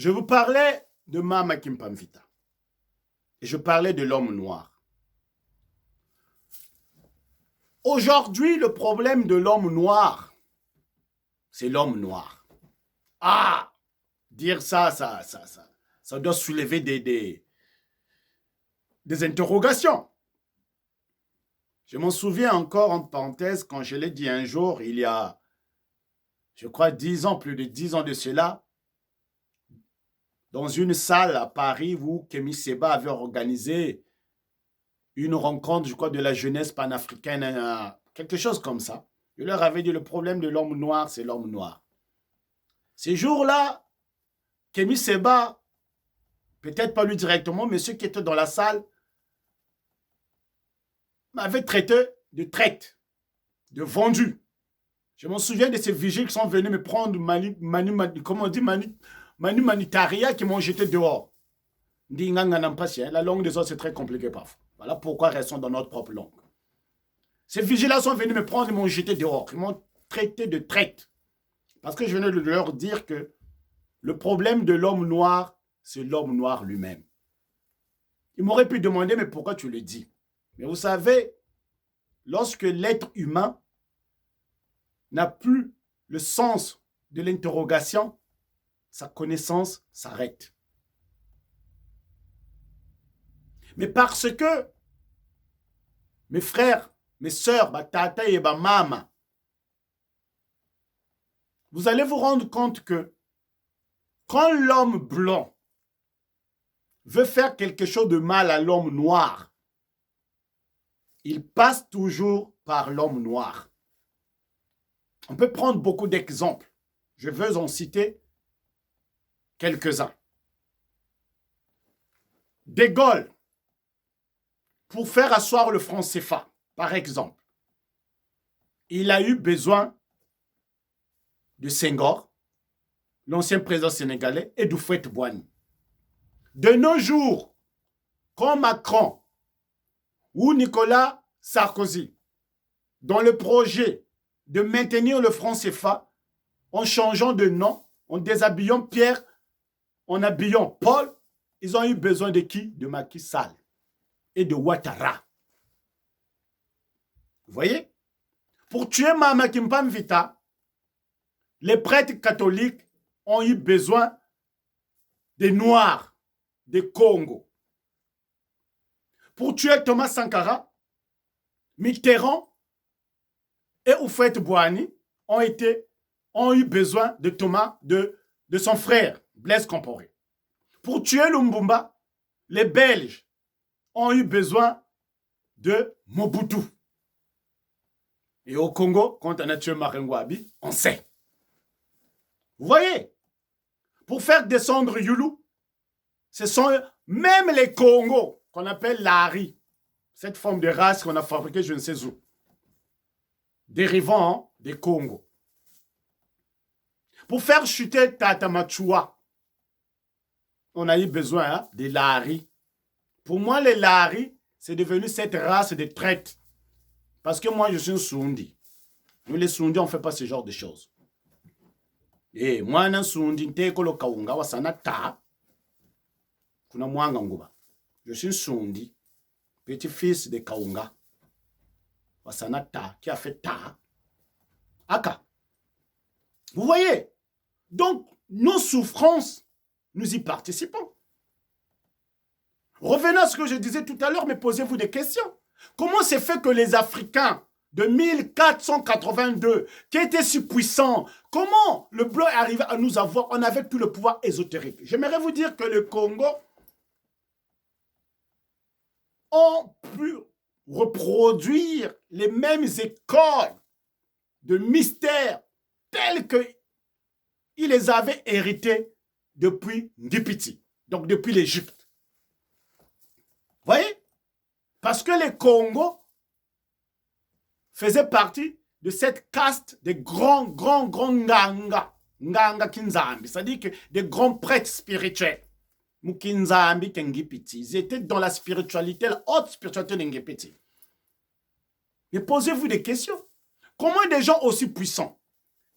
Je vous parlais de Mama Kimpamvita. Et je parlais de l'homme noir. Aujourd'hui, le problème de l'homme noir, c'est l'homme noir. Ah, dire ça doit soulever des interrogations. Je m'en souviens encore, en parenthèse, quand je l'ai dit un jour, il y a, je crois, 10 ans, plus de 10 ans de cela, dans une salle à Paris où Kémy Séba avait organisé une rencontre, je crois, de la jeunesse panafricaine, quelque chose comme ça. Je leur avais dit, le problème de l'homme noir, c'est l'homme noir. Ces jours-là, Kémy Séba, peut-être pas lui directement, mais ceux qui étaient dans la salle, m'avaient traité de traite, de vendu. Je m'en souviens de ces vigiles qui sont venus me prendre Manu Manitaria qui m'ont jeté dehors. La langue des autres, c'est très compliqué parfois. Voilà pourquoi restons dans notre propre langue. Ces vigiles-là sont venus me prendre et m'ont jeté dehors. Ils m'ont traité de traite. Parce que je venais de leur dire que le problème de l'homme noir, c'est l'homme noir lui-même. Ils m'auraient pu demander, mais pourquoi tu le dis? Mais vous savez, lorsque l'être humain n'a plus le sens de l'interrogation, sa connaissance s'arrête. Mais parce que mes frères, mes sœurs, ma tata et ma maman, vous allez vous rendre compte que quand l'homme blanc veut faire quelque chose de mal à l'homme noir, il passe toujours par l'homme noir. On peut prendre beaucoup d'exemples. Je veux en citer quelques-uns. De Gaulle, pour faire asseoir le franc CFA, par exemple, il a eu besoin de Senghor, l'ancien président sénégalais, et d'Houphouët-Boigny. De nos jours, quand Macron ou Nicolas Sarkozy, dans le projet de maintenir le franc CFA, en changeant de nom, en déshabillant Pierre, en habillant Paul, ils ont eu besoin de qui? De Macky Sall et de Ouattara. Vous voyez? Pour tuer Mama Kimpamvita, les prêtres catholiques ont eu besoin des Noirs, des Congo. Pour tuer Thomas Sankara, Mitterrand et Houphouët-Boigny ont eu besoin de Thomas, de son frère, Blaise Compaoré. Pour tuer Lumumba, les Belges ont eu besoin de Mobutu. Et au Congo, quand on a tué Marengwabi, on sait. Vous voyez? Pour faire descendre Youlou, ce sont même les Congos qu'on appelle l'Ari, cette forme de race qu'on a fabriquée je ne sais où, dérivant des Congos. Pour faire chuter Tata Machua, on a eu besoin des Lari. Pour moi, les Lari, c'est devenu cette race de traite. Parce que moi, je suis un Sundi. Nous, les Sundis, on ne fait pas ce genre de choses. Et moi, un Sundi, je suis un Sundi, petit-fils de Kaunga. Wasanata, qui a fait Ta. Aka. Vous voyez? Donc, nos souffrances, nous y participons. Revenons à ce que je disais tout à l'heure, mais posez-vous des questions. Comment c'est fait que les Africains de 1482, qui étaient si puissants, comment le blanc est arrivé à nous avoir? On avait tout le pouvoir ésotérique. J'aimerais vous dire que le Congo ont pu reproduire les mêmes écoles de mystères tels qu'ils les avaient hérités depuis Ndipiti, donc depuis l'Égypte. Vous voyez? Parce que les Congos faisaient partie de cette caste des grands Nganga Kinzambi, c'est-à-dire que des grands prêtres spirituels. Mukinzambi Kengipiti. Ils étaient dans la spiritualité, la haute spiritualité de Ngipiti. Mais posez-vous des questions. Comment des gens aussi puissants,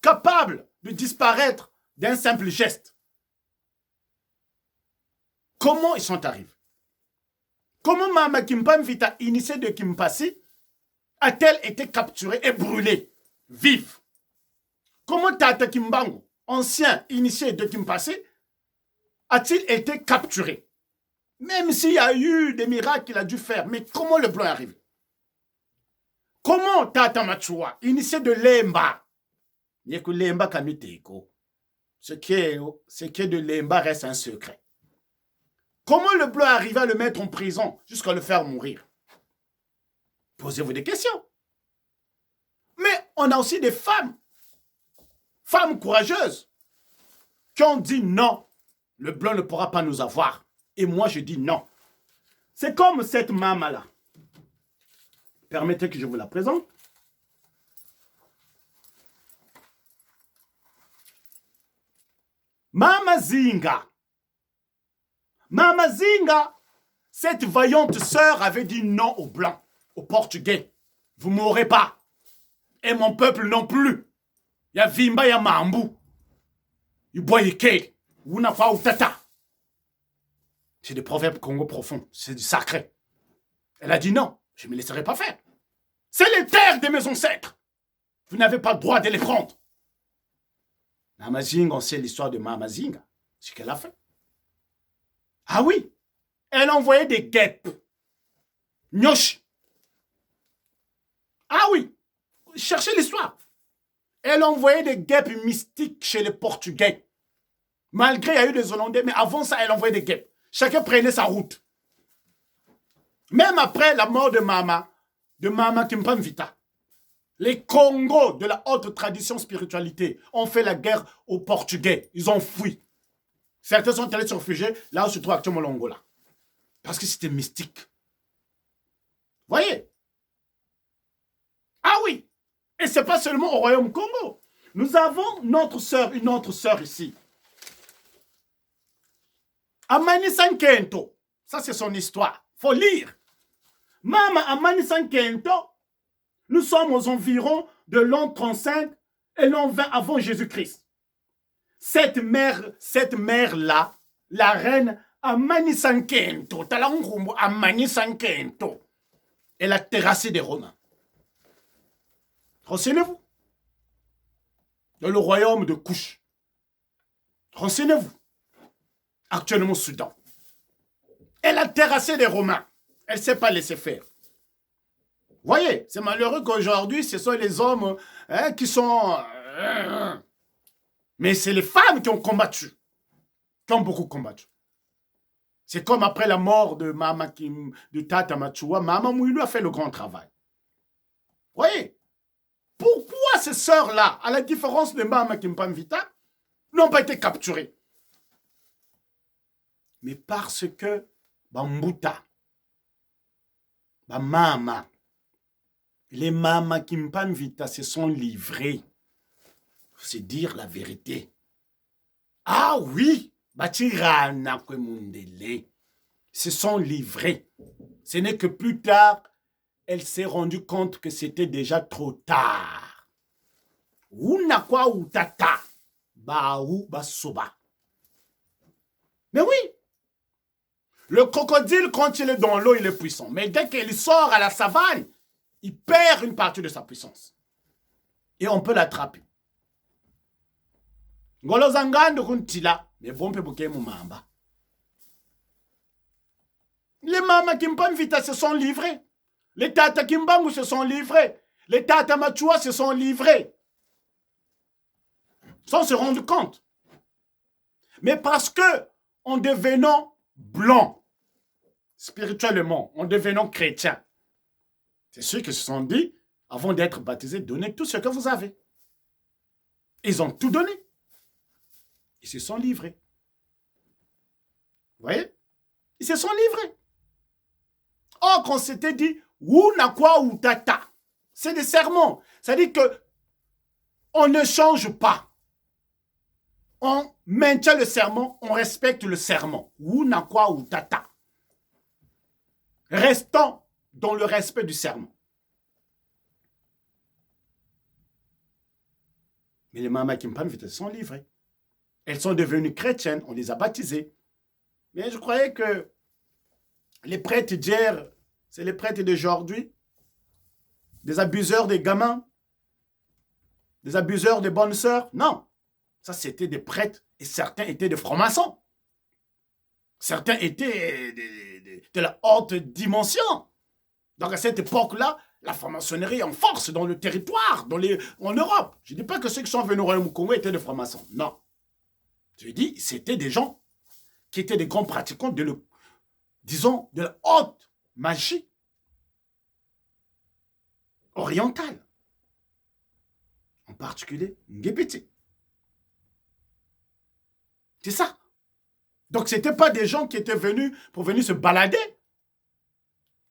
capables de disparaître d'un simple geste, Comment ils sont arrivés? Comment Mama Kimpamvita, initiée de Kimpasi, a-t-elle été capturée et brûlée, vive? Comment Tata Kimbangu, ancien initié de Kimpasi, a-t-il été capturé? Même s'il y a eu des miracles qu'il a dû faire, mais comment le blanc est arrivé? Comment Tata Machua, initié de Lemba, Lemba Kamiteko, ce qui est de Lemba reste un secret. Comment le blanc est arrivé à le mettre en prison jusqu'à le faire mourir? Posez-vous des questions. Mais on a aussi des femmes courageuses, qui ont dit non, le blanc ne pourra pas nous avoir. Et moi, je dis non. C'est comme cette maman-là. Permettez que je vous la présente. Mama Zinga. Mama Zinga, cette vaillante sœur avait dit non aux Blancs, aux Portugais. Vous ne m'aurez pas. Et mon peuple non plus. Ya Vimba ya Mambu. Yuboyeke. Wunafa Utata. C'est des proverbes Congo profonds. C'est du sacré. Elle a dit non, je ne me laisserai pas faire. C'est les terres de mes ancêtres. Vous n'avez pas le droit de les prendre. Mama Zinga, on sait l'histoire de Mama Zinga. Ce qu'elle a fait. Ah oui, elle envoyait des guêpes. Nyoshi. Ah oui, cherchez l'histoire. Elle envoyait des guêpes mystiques chez les Portugais. Malgré il y a eu des Hollandais, mais avant ça, elle envoyait des guêpes. Chacun prenait sa route. Même après la mort de Mama Kimpamvita, les Congos de la haute tradition spiritualité ont fait la guerre aux Portugais. Ils ont fui. Certains sont allés se réfugier là où se trouve actuellement l'Angola. Parce que c'était mystique. Voyez? Ah oui! Et ce n'est pas seulement au Royaume Congo. Nous avons une autre sœur ici. Amani Sankento. Ça, c'est son histoire. Il faut lire. Mama Amani Sankento, nous sommes aux environs de l'an 35 et l'an 20 avant Jésus-Christ. Cette mère-là, la reine Amani Sankento, Amani Sankento, elle a terrassé des Romains. Renseignez-vous. Dans le royaume de Couche. Renseignez-vous. Actuellement au Soudan. Elle a terrassé des Romains. Elle ne s'est pas laissée faire. Voyez, c'est malheureux qu'aujourd'hui, ce sont les hommes qui sont... mais c'est les femmes qui ont combattu. Qui ont beaucoup combattu. C'est comme après la mort de Tata Machua, Mama Mouilou a fait le grand travail. Voyez, pourquoi ces sœurs-là, à la différence de Mama Kimpamvita, n'ont pas été capturées? Mais parce que Bambuta, Mama, les Mama Kimpamvita se sont livrés. C'est dire la vérité. Ah oui, Batirana Kwemundele se sont livrés. Ce n'est que plus tard, elle s'est rendue compte que c'était déjà trop tard. Unakwa utata, baou basoba. Mais oui, le crocodile, quand il est dans l'eau, il est puissant. Mais dès qu'il sort à la savane, il perd une partie de sa puissance. Et on peut l'attraper. Ngolo zangando kuntila, mais bon peu bouquet mon mamba. Les Mama Kimpamvita se sont livrés. Les Tata Kimbangu se sont livrés. Les Tata Machua se sont livrés. Sans se rendre compte. Mais parce que, en devenant blanc, spirituellement, en devenant chrétien, c'est ceux qui se sont dit, avant d'être baptisés, donnez tout ce que vous avez. Ils ont tout donné. Ils se sont livrés. Vous voyez? Ils se sont livrés. Or, qu'on s'était dit, Wunakwa ou Tata, c'est des sermons. Ça dit que on ne change pas. On maintient le serment, on respecte le serment. Wunakwa ou Tata. Restons dans le respect du serment. Mais les Mama Kimpamvita sont livrées. Elles sont devenues chrétiennes, on les a baptisées. Mais je croyais que les prêtres d'hier, c'est les prêtres d'aujourd'hui. Des abuseurs des gamins. Des abuseurs des bonnes sœurs. Non. Ça, c'était des prêtres et certains étaient des francs-maçons. Certains étaient de la haute dimension. Donc à cette époque-là, la franc-maçonnerie est en force dans le territoire, en Europe. Je ne dis pas que ceux qui sont venus au Royaume-Congo étaient des francs-maçons. Non. Je dis, c'était des gens qui étaient des grands pratiquants de la haute magie orientale. En particulier, Ngepeti. C'est ça. Donc, ce n'étaient pas des gens qui étaient venus pour venir se balader